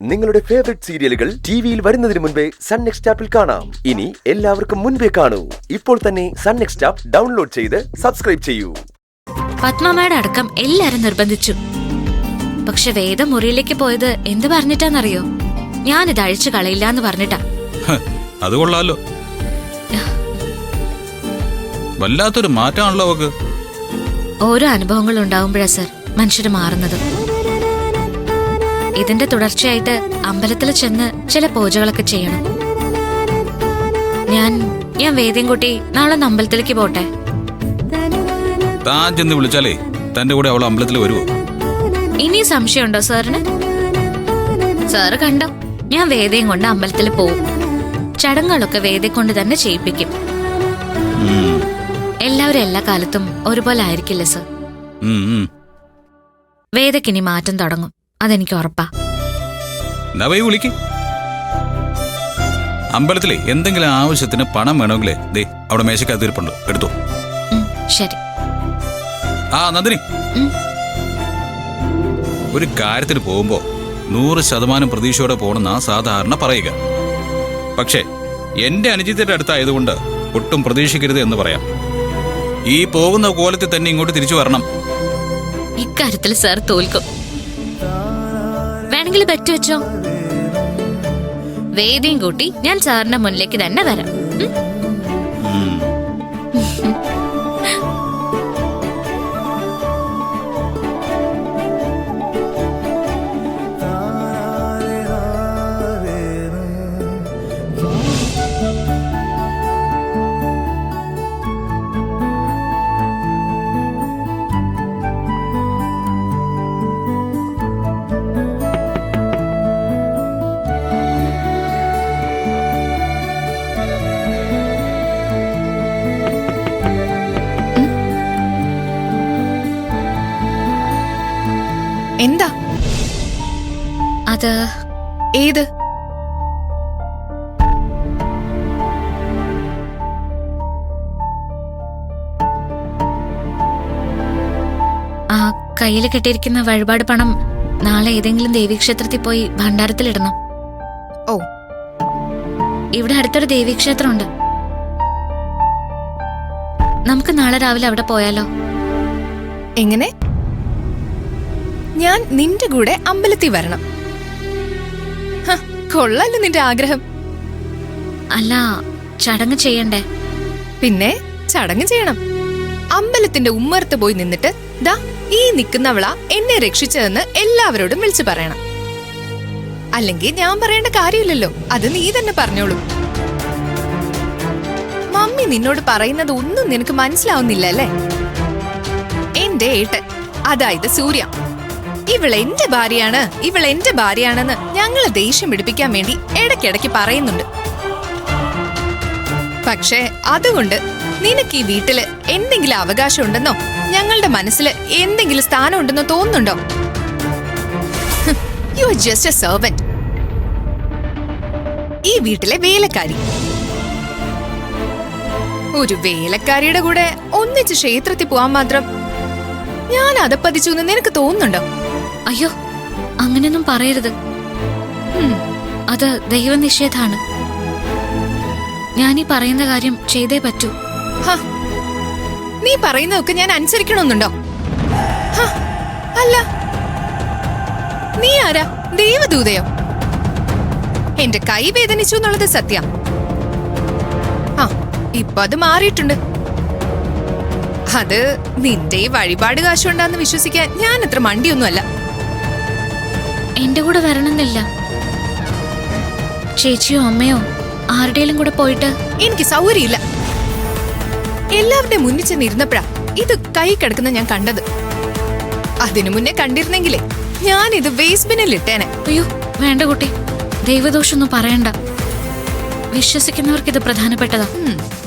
നിങ്ങളുടെ ഫേവറേറ്റ് സീരിയലുകൾ ടിവിയിൽ വരുന്നതിന് മുൻപേ സൺ നെക്സ്റ്റ് ആപ്പിൽ കാണാം. ഇനി എല്ലാവർക്കും മുൻപേ കാണൂ. ഇപ്പോൾ തന്നെ സൺ നെക്സ്റ്റ് ആപ്പ് ഡൗൺലോഡ് ചെയ്ത് സബ്സ്ക്രൈബ് ചെയ്യൂ. പത്മമ്മയുടെ അടക്കം എല്ലാരും നിർബന്ധിച്ചു. പക്ഷെ വേദ മുറിയിലേക്ക് പോയത് എന്ത് പറഞ്ഞിട്ടാന്നറിയോ? ഞാനിത് അഴിച്ചു കളയില്ല എന്ന് പറഞ്ഞിട്ടാ. അത് കൊള്ളാലോ, വല്ലാത്തൊരു മാറ്റമാണല്ലോ അവക്ക്. ഓരോ അനുഭവങ്ങൾ ഉണ്ടാവുമ്പോഴാ സർ മനുഷ്യര് മാറുന്നത്. ഇതിന്റെ തുടർച്ചയായിട്ട് അമ്പലത്തിൽ ചെന്ന് ചില പൂജകളൊക്കെ ചെയ്യണം. ഞാൻ വേദയും കൂട്ടി നാളെ അമ്പലത്തിലേക്ക് പോട്ടെ. താൻ ചെന്ന് വിളിച്ചാലേ തന്റെ കൂടെ അവൾ അമ്പലത്തിൽ വരുവോ? ഇനി സംശയമുണ്ടോ സാറിന്? സാറ് കണ്ടോ, ഞാൻ വേദയും കൊണ്ട് അമ്പലത്തിൽ പോവും. ചടങ്ങുകളൊക്കെ വേദയെ കൊണ്ട് തന്നെ ചെയ്യിപ്പിക്കും. എല്ലാവരും എല്ലാ കാലത്തും ഒരുപോലെ ആയിരിക്കില്ല സർ. വേദക്കിനി മാറ്റം തുടങ്ങും, അതെനിക്ക് ഉറപ്പാ. വിളിക്ക്. അമ്പലത്തിലെ എന്തെങ്കിലും ആവശ്യത്തിന് പണം വേണമെങ്കിലേ ദേ അവിടെ മേശക്കകത്ത് ഇരിപ്പുണ്ട്, എടുത്തോ. ശരി. ആ നന്ദിനി, ഒരു കാര്യത്തിന് പോകുമ്പോ 100% പ്രതീക്ഷയോടെ പോണെന്നാ സാധാരണ പറയുക. പക്ഷേ എന്റെ അനുജിത്തിന്റെ അടുത്തായതുകൊണ്ട് ഒട്ടും പ്രതീക്ഷിക്കരുത് എന്ന് പറയാം. ഈ പോകുന്ന കോലത്തിൽ തന്നെ ഇങ്ങോട്ട് തിരിച്ചു വരണം. ഇക്കാര്യത്തിൽ സാർ തോൽക്കും. വേണമെങ്കിൽ ബെറ്റ് വെച്ചോ. വേദിയും കൂട്ടി ഞാൻ സാറിന്റെ മുന്നിലേക്ക് തന്നെ വരാം. എന്താ അത്? ഏത്? ആ കയ്യിൽ കെട്ടിയിരിക്കുന്ന വഴിപാട് പണം നാളെ ഏതെങ്കിലും ദേവീക്ഷേത്രത്തിൽ പോയി ഭണ്ഡാരത്തിലിടണം. ഓ, ഇവിടെ അടുത്തൊരു ദേവീക്ഷേത്രമുണ്ട്. നമുക്ക് നാളെ രാവിലെ അവിടെ പോയാലോ? എങ്ങനെ? ഞാൻ നിന്റെ കൂടെ അമ്പലത്തിൽ വരണം? കൊള്ളാലോ നിന്റെ ആഗ്രഹം. അല്ല, ചടങ്ങ് ചെയ്യണ്ടേ? പിന്നെ ചടങ്ങ് ചെയ്യണം. അമ്പലത്തിന്റെ ഉമ്മറത്ത് പോയി നിന്നിട്ട് ദാ ഈ നിൽക്കുന്നവളാ എന്നെ രക്ഷിച്ചതെന്ന് എല്ലാവരോടും വിളിച്ചു പറയണം. അല്ലെങ്കിൽ ഞാൻ പറയേണ്ട കാര്യമില്ലല്ലോ, അത് നീ തന്നെ പറഞ്ഞോളൂ. മമ്മി നിന്നോട് പറയുന്നത് ഒന്നും നിനക്ക് മനസ്സിലാവുന്നില്ല അല്ലേ? എന്റെ ഏട്ടൻ, അതായത് സൂര്യ, ഇവളെന്റെ ഭാര്യയാണെന്ന് ഞങ്ങളെ ദേഷ്യം പിടിപ്പിക്കാൻ വേണ്ടി ഇടയ്ക്കിടയ്ക്ക് പറയുന്നുണ്ട്. പക്ഷേ അതുകൊണ്ട് നിനക്ക് ഈ വീട്ടില് എന്തെങ്കിലും അവകാശം ഉണ്ടെന്നോ ഞങ്ങളുടെ മനസ്സിൽ എന്തെങ്കിലും സ്ഥാനം ഉണ്ടെന്നോ തോന്നുന്നുണ്ടോ? You are just A servant, ഈ വീട്ടിലെ വേലക്കാരി. ഒരു വേലക്കാരിയുടെ കൂടെ ഒന്നിച്ച് ക്ഷേത്രത്തിൽ പോവാൻ മാത്രം ഞാൻ അതപ്പതിച്ചു എന്ന് നിനക്ക് തോന്നുന്നുണ്ടോ? അയ്യോ, അങ്ങനെയൊന്നും പറയരുത്. അത് ദൈവനിഷേധാണ്. ഞാനീ പറയുന്ന കാര്യം ചെയ്തേ പറ്റൂ. നീ പറയുന്നതൊക്കെ ഞാൻ അനുസരിക്കണമെന്നുണ്ടോ? അല്ല, നീ ആരാ? ദേവദൂതയോ? എന്റെ കൈ വേദനിച്ചു എന്നുള്ളത് സത്യം. ഇപ്പൊ അത് മാറിയിട്ടുണ്ട്. അത് നിന്റെ ഈ വഴിപാട് കാശുണ്ടാന്ന് വിശ്വസിക്കാൻ ഞാൻ അത്ര മണ്ടിയൊന്നുമല്ല. എന്റെ കൂടെ വരണമെന്നില്ല. ചേച്ചിയോ അമ്മയോ ആരുടെയും കൂടെ പോയിട്ട് എനിക്ക് സൗകര്യമില്ല. എല്ലാവരുടെയും മുന്നിൽ ചെന്നിരുന്നപ്പോഴാ ഇത് കൈ കിടക്കുന്ന ഞാൻ കണ്ടത്. അതിനു മുന്നേ കണ്ടിരുന്നെങ്കിലേ ഞാൻ ഇത് വേസ്റ്റ് ബിന്നിൽ ഇട്ടേനെ. അയ്യോ വേണ്ട കുട്ടി, ദൈവദോഷൊന്നും പറയണ്ട. വിശ്വസിക്കുന്നവർക്ക് ഇത് പ്രധാനപ്പെട്ടതാ.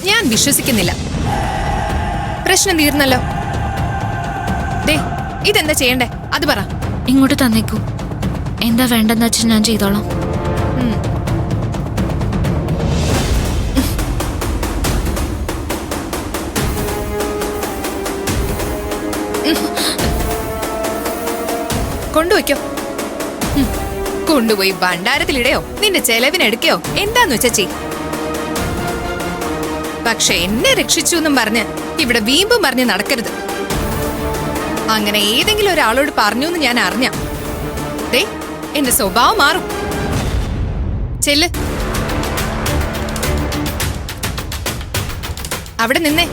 ഞാൻ വിശ്വസിക്കുന്നില്ല. പ്രശ്നം തീർന്നല്ലോ. ദേ, ഇതെന്താ ചെയ്യണ്ടേ അത് പറ. ഇങ്ങോട്ട് തന്നേക്കൂ. എന്താ വേണ്ടെന്ന് വെച്ചാൽ ഞാൻ ചെയ്തോളാം. കൊണ്ടുവയ്ക്കോ. കൊണ്ടുപോയി ഭണ്ഡാരത്തിലിടയോ നിന്റെ ചെലവിനെടുക്കയോ എന്താന്ന് വെച്ചാ ചെയ്. പക്ഷെ എന്നെ രക്ഷിച്ചു എന്നും പറഞ്ഞ് ഇവിടെ വീമ്പും പറഞ്ഞ് നടക്കരുത്. അങ്ങനെ ഏതെങ്കിലും ഒരാളോട് പറഞ്ഞു എന്ന് ഞാൻ അറിഞ്ഞ എന്റെ സ്വഭാവം മാറും. ചെല്ല് അവിടെ നിന്നേ.